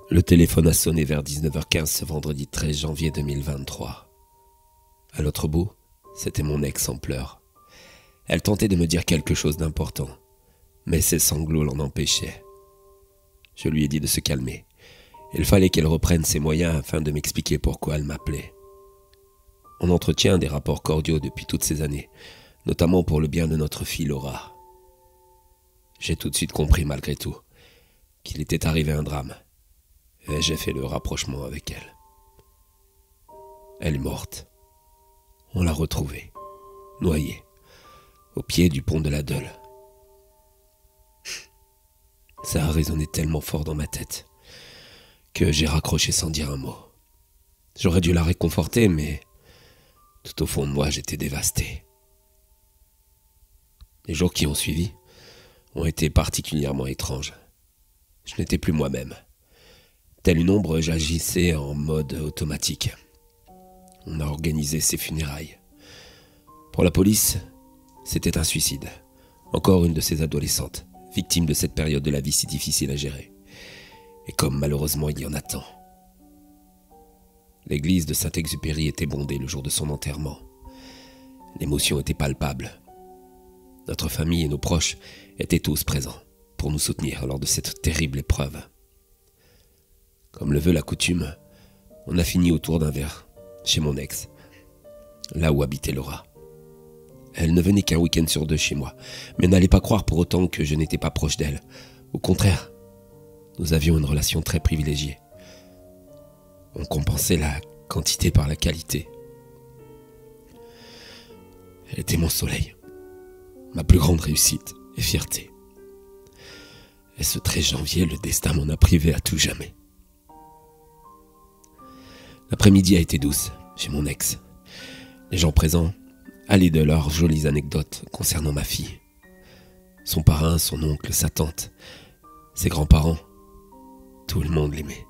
Le téléphone a sonné vers 19h15 ce vendredi 13 janvier 2023. À l'autre bout, c'était mon ex en pleurs. Elle tentait de me dire quelque chose d'important, mais ses sanglots l'en empêchaient. Je lui ai dit de se calmer. Il fallait qu'elle reprenne ses moyens afin de m'expliquer pourquoi elle m'appelait. On entretient des rapports cordiaux depuis toutes ces années, notamment pour le bien de notre fille Laura. J'ai tout de suite compris malgré tout qu'il était arrivé un drame, et j'ai fait le rapprochement avec elle. Elle est morte. On l'a retrouvée, noyée, au pied du pont de la Deule. Ça a résonné tellement fort dans ma tête que j'ai raccroché sans dire un mot. J'aurais dû la réconforter, mais tout au fond de moi, j'étais dévasté. Les jours qui ont suivi ont été particulièrement étranges. Je n'étais plus moi-même. Telle une ombre, j'agissais en mode automatique. On a organisé ses funérailles. Pour la police, c'était un suicide. Encore une de ces adolescentes, victimes de cette période de la vie si difficile à gérer. Et comme malheureusement il y en a tant. L'église de Saint-Exupéry était bondée le jour de son enterrement. L'émotion était palpable. Notre famille et nos proches étaient tous présents pour nous soutenir lors de cette terrible épreuve. Comme le veut la coutume, on a fini autour d'un verre, chez mon ex, là où habitait Laura. Elle ne venait qu'un week-end sur 2 chez moi, mais n'allez pas croire pour autant que je n'étais pas proche d'elle. Au contraire, nous avions une relation très privilégiée. On compensait la quantité par la qualité. Elle était mon soleil, ma plus grande réussite et fierté. Et ce 13 janvier, le destin m'en a privé à tout jamais. L'après-midi a été douce chez mon ex. Les gens présents allaient de leurs jolies anecdotes concernant ma fille. Son parrain, son oncle, sa tante, ses grands-parents. Tout le monde l'aimait.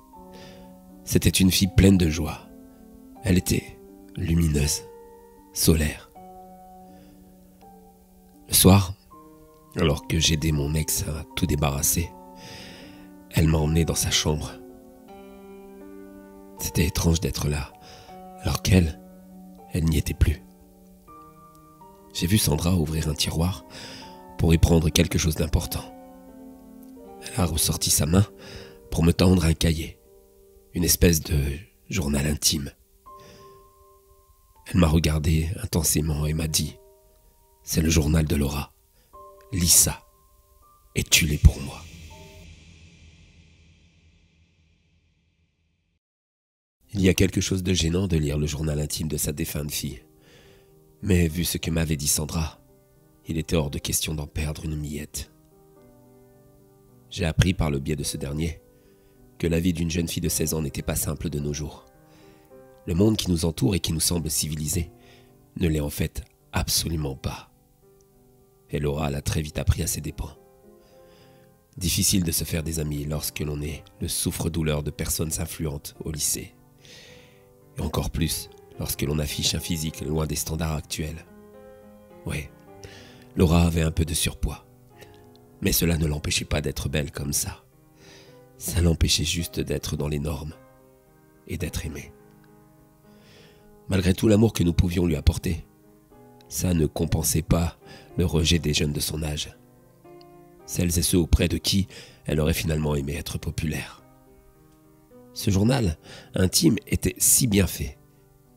C'était une fille pleine de joie. Elle était lumineuse, solaire. Le soir, alors que j'aidais mon ex à tout débarrasser, elle m'a emmené dans sa chambre. C'était étrange d'être là, alors qu'elle, elle n'y était plus. J'ai vu Sandra ouvrir un tiroir pour y prendre quelque chose d'important. Elle a ressorti sa main pour me tendre un cahier, une espèce de journal intime. Elle m'a regardé intensément et m'a dit « C'est le journal de Laura. Lis ça et tue-les pour moi. » Il y a quelque chose de gênant de lire le journal intime de sa défunte fille. Mais vu ce que m'avait dit Sandra, il était hors de question d'en perdre une miette. J'ai appris par le biais de ce dernier que la vie d'une jeune fille de 16 ans n'était pas simple de nos jours. Le monde qui nous entoure et qui nous semble civilisé ne l'est en fait absolument pas. Et Laura l'a très vite appris à ses dépens. Difficile de se faire des amis lorsque l'on est le souffre-douleur de personnes influentes au lycée. Et encore plus lorsque l'on affiche un physique loin des standards actuels. Ouais, Laura avait un peu de surpoids. Mais cela ne l'empêchait pas d'être belle comme ça. Ça l'empêchait juste d'être dans les normes et d'être aimée. Malgré tout l'amour que nous pouvions lui apporter, ça ne compensait pas le rejet des jeunes de son âge. Celles et ceux auprès de qui elle aurait finalement aimé être populaire. Ce journal intime était si bien fait,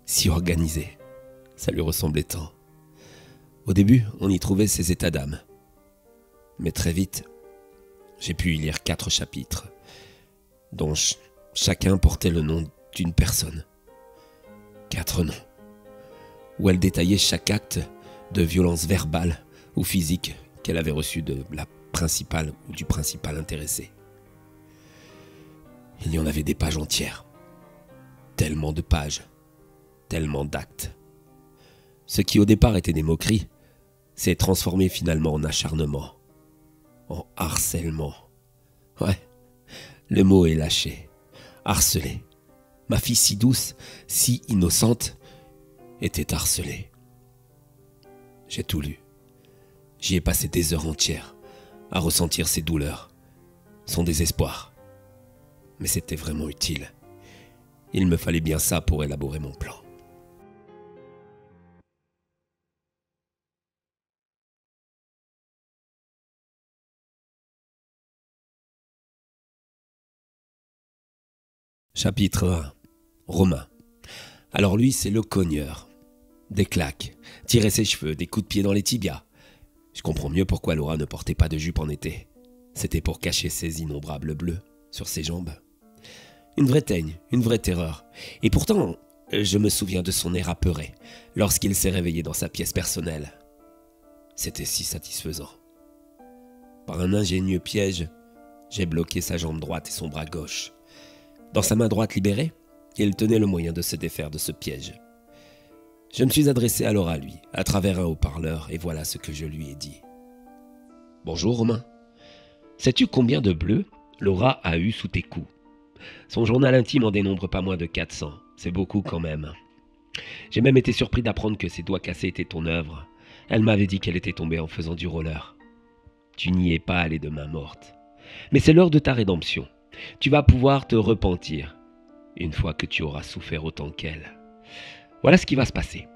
si organisé. Ça lui ressemblait tant. Au début, on y trouvait ses états d'âme. Mais très vite, j'ai pu y lire 4 chapitres, dont chacun portait le nom d'une personne. 4 noms, où elle détaillait chaque acte de violence verbale ou physique qu'elle avait reçu de la principale ou du principal intéressé. Il y en avait des pages entières. Tellement de pages, tellement d'actes. Ce qui au départ était des moqueries s'est transformé finalement en acharnement, en harcèlement. Ouais, le mot est lâché. Harcelé. Ma fille si douce, si innocente, était harcelée. J'ai tout lu. J'y ai passé des heures entières à ressentir ses douleurs, son désespoir. mais c'était vraiment utile. Il me fallait bien ça pour élaborer mon plan. Chapitre 1. Romain. Alors lui, c'est le cogneur. Des claques, tirer ses cheveux, des coups de pied dans les tibias. Je comprends mieux pourquoi Laura ne portait pas de jupe en été. C'était pour cacher ses innombrables bleus sur ses jambes. Une vraie teigne, une vraie terreur. Et pourtant, je me souviens de son air apeuré lorsqu'il s'est réveillé dans sa pièce personnelle. C'était si satisfaisant. Par un ingénieux piège, j'ai bloqué sa jambe droite et son bras gauche. Dans sa main droite libérée, il tenait le moyen de se défaire de ce piège. Je me suis adressé alors à lui, à travers un haut-parleur, et voilà ce que je lui ai dit. « Bonjour Romain. Sais-tu combien de bleus Laura a eu sous tes coups ? Son journal intime en dénombre pas moins de 400. C'est beaucoup quand même. J'ai même été surpris d'apprendre que ses doigts cassés étaient ton œuvre. Elle m'avait dit qu'elle était tombée en faisant du roller. Tu n'y es pas allé de main morte. Mais c'est l'heure de ta rédemption. Tu vas pouvoir te repentir, une fois que tu auras souffert autant qu'elle. Voilà ce qui va se passer.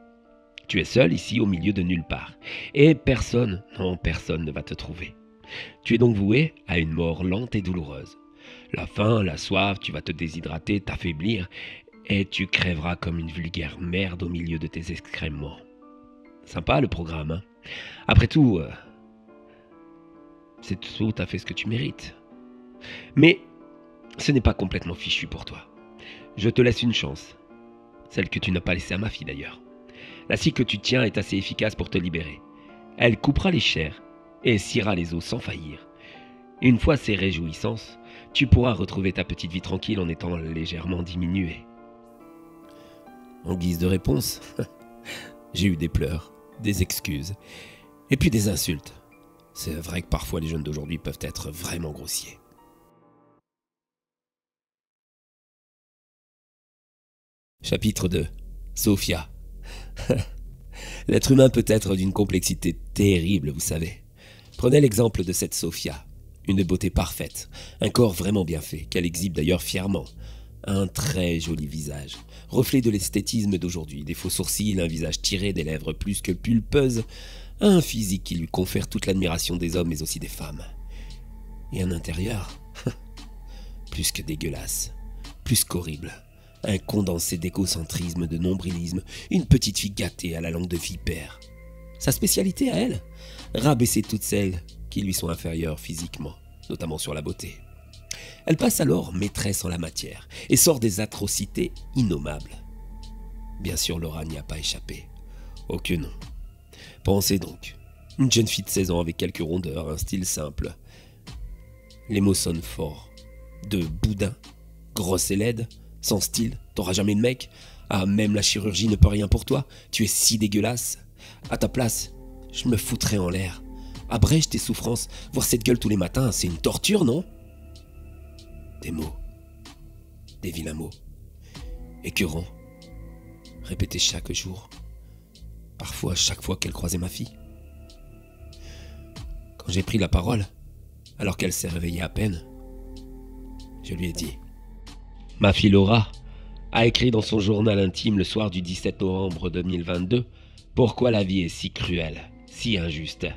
Tu es seul ici au milieu de nulle part. Et personne, non personne ne va te trouver. Tu es donc voué à une mort lente et douloureuse. La faim, la soif, tu vas te déshydrater, t'affaiblir, et tu crèveras comme une vulgaire merde au milieu de tes excréments. Sympa le programme, hein ? Après tout, c'est tout à fait ce que tu mérites. Mais ce n'est pas complètement fichu pour toi. Je te laisse une chance. Celle que tu n'as pas laissée à ma fille d'ailleurs. La scie que tu tiens est assez efficace pour te libérer. Elle coupera les chairs et sciera les os sans faillir. Une fois ces réjouissances, tu pourras retrouver ta petite vie tranquille en étant légèrement diminué. En guise de réponse, j'ai eu des pleurs, des excuses et puis des insultes. C'est vrai que parfois les jeunes d'aujourd'hui peuvent être vraiment grossiers. Chapitre 2. Sophia. L'être humain peut être d'une complexité terrible, vous savez. Prenez l'exemple de cette Sophia. Une beauté parfaite, un corps vraiment bien fait, qu'elle exhibe d'ailleurs fièrement. Un très joli visage, reflet de l'esthétisme d'aujourd'hui, des faux sourcils, un visage tiré, des lèvres plus que pulpeuses, un physique qui lui confère toute l'admiration des hommes mais aussi des femmes. Et un intérieur, plus que dégueulasse, plus qu'horrible. Un condensé d'égocentrisme, de nombrilisme, une petite fille gâtée à la langue de vipère. Sa spécialité à elle, rabaisser toutes celles qui lui sont inférieures physiquement, notamment sur la beauté. Elle passe alors maîtresse en la matière et sort des atrocités innommables. Bien sûr, Laura n'y a pas échappé. Oh que non. Pensez donc, une jeune fille de 16 ans avec quelques rondeurs, un style simple. Les mots sonnent fort. De boudin, grosse et laide, sans style, t'auras jamais de mec. Ah, même la chirurgie ne peut rien pour toi, tu es si dégueulasse. À ta place, je me foutrais en l'air. Abrège tes souffrances, voir cette gueule tous les matins, c'est une torture, non ? Des mots, des vilains mots, écœurants, répétés chaque jour, parfois chaque fois qu'elle croisait ma fille. Quand j'ai pris la parole, alors qu'elle s'est réveillée à peine, je lui ai dit « Ma fille Laura a écrit dans son journal intime le soir du 17 novembre 2022 pourquoi la vie est si cruelle, si injuste.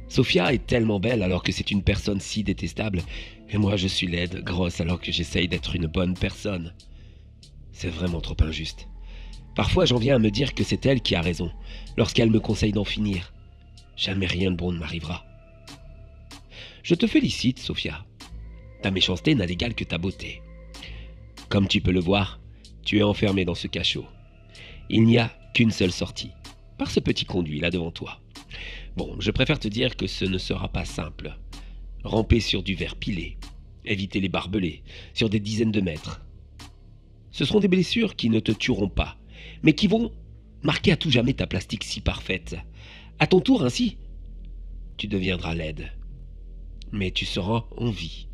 Sophia est tellement belle alors que c'est une personne si détestable, et moi je suis laide, grosse alors que j'essaye d'être une bonne personne. C'est vraiment trop injuste. Parfois j'en viens à me dire que c'est elle qui a raison, lorsqu'elle me conseille d'en finir. Jamais rien de bon ne m'arrivera. Je te félicite, Sophia. Ta méchanceté n'a d'égal que ta beauté. Comme tu peux le voir, tu es enfermée dans ce cachot. Il n'y a qu'une seule sortie, par ce petit conduit là devant toi. Bon, je préfère te dire que ce ne sera pas simple. Ramper sur du verre pilé, éviter les barbelés, sur des dizaines de mètres. Ce seront des blessures qui ne te tueront pas, mais qui vont marquer à tout jamais ta plastique si parfaite. À ton tour ainsi, tu deviendras laide. Mais tu seras en vie.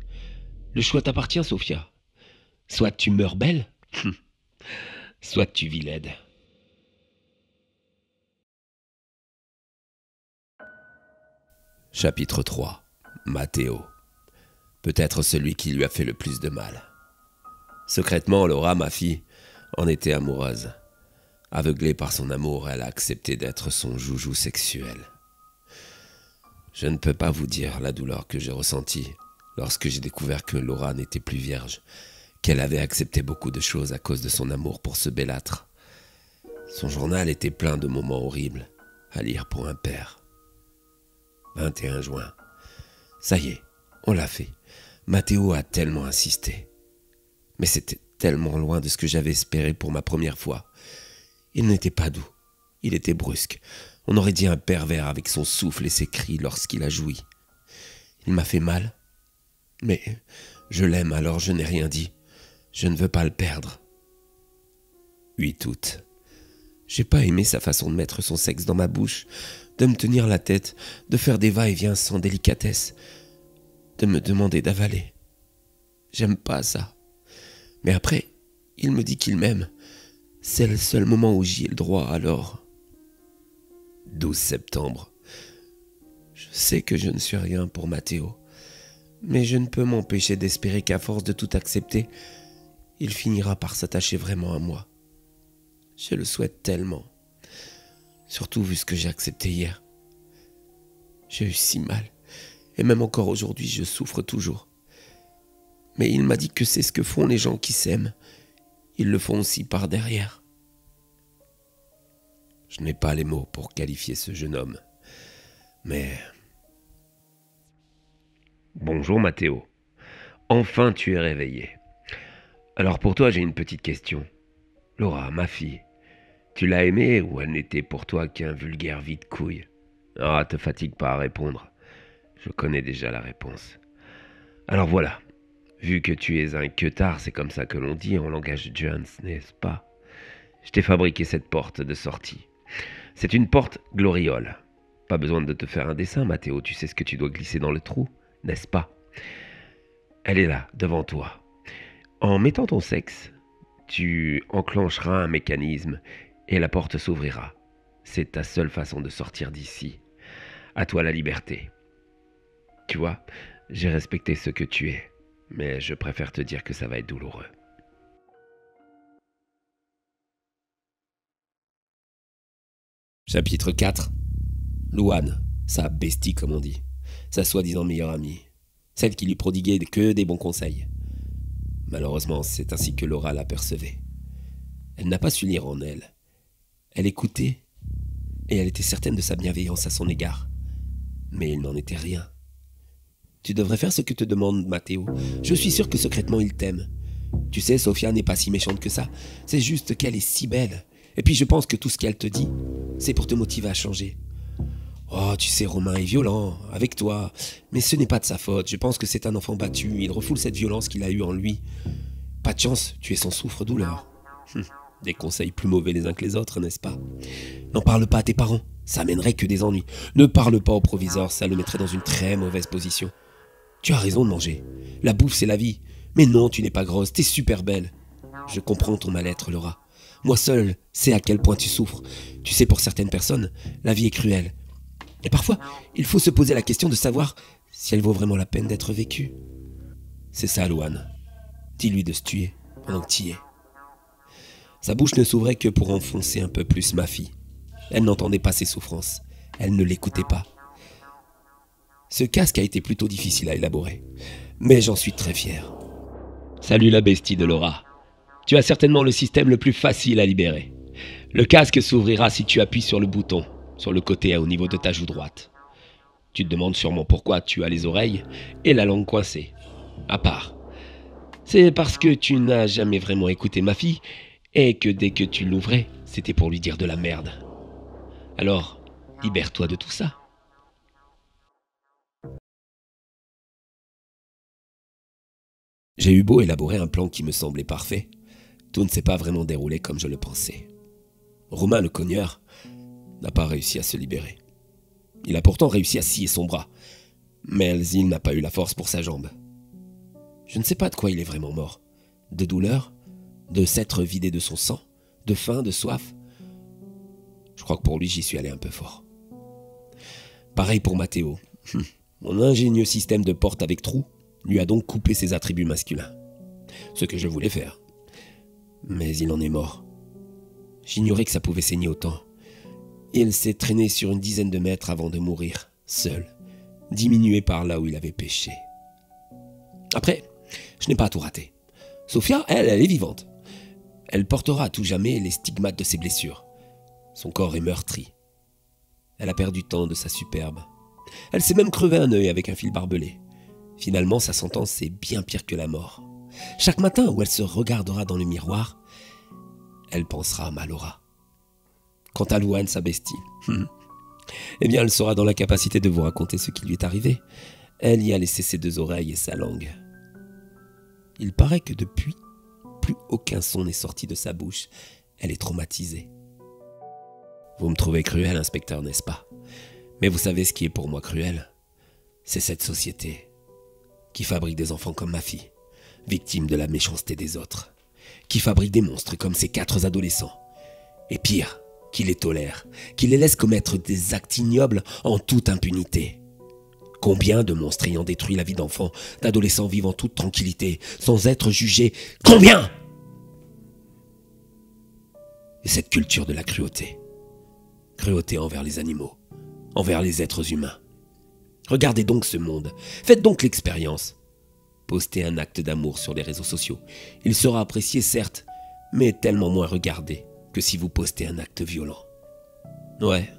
Le choix t'appartient, Sophia. Soit tu meurs belle, soit tu vis laide. Chapitre 3. Matteo. Peut-être celui qui lui a fait le plus de mal. Secrètement, Laura, ma fille, en était amoureuse. Aveuglée par son amour, elle a accepté d'être son joujou sexuel. Je ne peux pas vous dire la douleur que j'ai ressentie lorsque j'ai découvert que Laura n'était plus vierge, qu'elle avait accepté beaucoup de choses à cause de son amour pour ce bellâtre. Son journal était plein de moments horribles à lire pour un père. 21 juin. Ça y est, on l'a fait. Mathéo a tellement insisté. Mais c'était tellement loin de ce que j'avais espéré pour ma première fois. Il n'était pas doux. Il était brusque. On aurait dit un pervers avec son souffle et ses cris lorsqu'il a joui. Il m'a fait mal. Mais je l'aime, alors je n'ai rien dit. Je ne veux pas le perdre. 8 août. J'ai pas aimé sa façon de mettre son sexe dans ma bouche, de me tenir la tête, de faire des va-et-vient sans délicatesse, de me demander d'avaler. J'aime pas ça. Mais après, il me dit qu'il m'aime. C'est le seul moment où j'y ai le droit, alors. 12 septembre. Je sais que je ne suis rien pour Mathéo, mais je ne peux m'empêcher d'espérer qu'à force de tout accepter, il finira par s'attacher vraiment à moi. Je le souhaite tellement, surtout vu ce que j'ai accepté hier. J'ai eu si mal, et même encore aujourd'hui, je souffre toujours. Mais il m'a dit que c'est ce que font les gens qui s'aiment. Ils le font aussi par derrière. Je n'ai pas les mots pour qualifier ce jeune homme, mais... Bonjour Mathéo. Enfin tu es réveillé. Alors pour toi j'ai une petite question. Laura, ma fille, tu l'as aimée ou elle n'était pour toi qu'un vulgaire vide-couille? Ah, te fatigue pas à répondre. Je connais déjà la réponse. Alors voilà. Vu que tu es un queutard, c'est comme ça que l'on dit en langage Jones, n'est-ce pas? Je t'ai fabriqué cette porte de sortie. C'est une porte gloriole. Pas besoin de te faire un dessin, Mathéo, tu sais ce que tu dois glisser dans le trou, n'est-ce pas? Elle est là, devant toi. En mettant ton sexe, tu enclencheras un mécanisme et la porte s'ouvrira. C'est ta seule façon de sortir d'ici. À toi la liberté. Tu vois, j'ai respecté ce que tu es, mais je préfère te dire que ça va être douloureux. Chapitre 4. Louane, sa bestie comme on dit, sa soi-disant meilleure amie, celle qui lui prodiguait que des bons conseils. Malheureusement, c'est ainsi que Laura l'apercevait. Elle n'a pas su lire en elle. Elle écoutait, et elle était certaine de sa bienveillance à son égard. Mais il n'en était rien. Tu devrais faire ce que te demande Mathéo. Je suis sûr que secrètement il t'aime. Tu sais, Sophia n'est pas si méchante que ça. C'est juste qu'elle est si belle. Et puis je pense que tout ce qu'elle te dit, c'est pour te motiver à changer. Oh, tu sais, Romain est violent, avec toi. Mais ce n'est pas de sa faute. Je pense que c'est un enfant battu. Il refoule cette violence qu'il a eue en lui. Pas de chance, tu es son souffre-douleur. Des conseils plus mauvais les uns que les autres, n'est-ce pas? N'en parle pas à tes parents. Ça mènerait que des ennuis. Ne parle pas au proviseur, ça le mettrait dans une très mauvaise position. Tu as raison de manger. La bouffe, c'est la vie. Mais non, tu n'es pas grosse, t'es super belle. Je comprends ton mal-être, Laura. Moi seul sais à quel point tu souffres. Tu sais, pour certaines personnes, la vie est cruelle. Et parfois, il faut se poser la question de savoir si elle vaut vraiment la peine d'être vécue. C'est ça, Louane. Dis-lui de se tuer pendant que tu y es. Sa bouche ne s'ouvrait que pour enfoncer un peu plus ma fille. Elle n'entendait pas ses souffrances. Elle ne l'écoutait pas. Ce casque a été plutôt difficile à élaborer, mais j'en suis très fier. Salut la bestie de Laura. Tu as certainement le système le plus facile à libérer. Le casque s'ouvrira si tu appuies sur le bouton, sur le côté au niveau de ta joue droite. Tu te demandes sûrement pourquoi tu as les oreilles et la langue coincée. À part. C'est parce que tu n'as jamais vraiment écouté ma fille et que dès que tu l'ouvrais, c'était pour lui dire de la merde. Alors, libère-toi de tout ça. J'ai eu beau élaborer un plan qui me semblait parfait, tout ne s'est pas vraiment déroulé comme je le pensais. Romain le cogneur n'a pas réussi à se libérer. Il a pourtant réussi à scier son bras, mais Elzil n'a pas eu la force pour sa jambe. Je ne sais pas de quoi il est vraiment mort. De douleur, de s'être vidé de son sang, de faim, de soif. Je crois que pour lui, j'y suis allé un peu fort. Pareil pour Mathéo. Mon ingénieux système de porte avec trou lui a donc coupé ses attributs masculins. Ce que je voulais faire. Mais il en est mort. J'ignorais que ça pouvait saigner autant. Il s'est traîné sur une dizaine de mètres avant de mourir, seul, diminué par là où il avait péché. Après, je n'ai pas tout raté. Sophia, elle est vivante. Elle portera à tout jamais les stigmates de ses blessures. Son corps est meurtri. Elle a perdu tant de sa superbe. Elle s'est même crevé un œil avec un fil barbelé. Finalement, sa sentence est bien pire que la mort. Chaque matin où elle se regardera dans le miroir, elle pensera à Malora. Quant à Louane, sa bestie, eh bien, elle sera dans la capacité de vous raconter ce qui lui est arrivé. Elle y a laissé ses 2 oreilles et sa langue. Il paraît que depuis, plus aucun son n'est sorti de sa bouche. Elle est traumatisée. Vous me trouvez cruel, inspecteur, n'est-ce pas? Mais vous savez ce qui est pour moi cruel? C'est cette société qui fabrique des enfants comme ma fille, victimes de la méchanceté des autres, qui fabrique des monstres comme ces 4 adolescents. Et pire, qui les tolère, qui les laisse commettre des actes ignobles en toute impunité. Combien de monstres ayant détruit la vie d'enfants, d'adolescents vivant en toute tranquillité, sans être jugés? Combien? Et cette culture de la cruauté. Cruauté envers les animaux, envers les êtres humains. Regardez donc ce monde, faites donc l'expérience. Postez un acte d'amour sur les réseaux sociaux. Il sera apprécié certes, mais tellement moins regardé que si vous postez un acte violent. Ouais,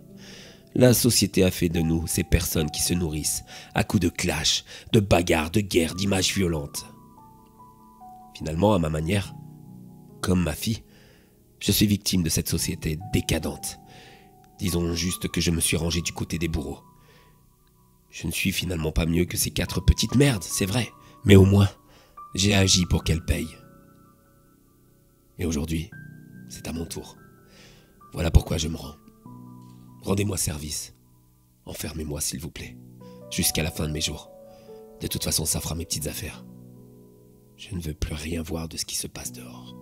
la société a fait de nous ces personnes qui se nourrissent à coups de clash, de bagarres, de guerres, d'images violentes. Finalement, à ma manière, comme ma fille, je suis victime de cette société décadente. Disons juste que je me suis rangé du côté des bourreaux. Je ne suis finalement pas mieux que ces 4 petites merdes, c'est vrai. Mais au moins, j'ai agi pour qu'elles payent. Et aujourd'hui, c'est à mon tour. Voilà pourquoi je me rends. Rendez-moi service. Enfermez-moi, s'il vous plaît. Jusqu'à la fin de mes jours. De toute façon, ça fera mes petites affaires. Je ne veux plus rien voir de ce qui se passe dehors.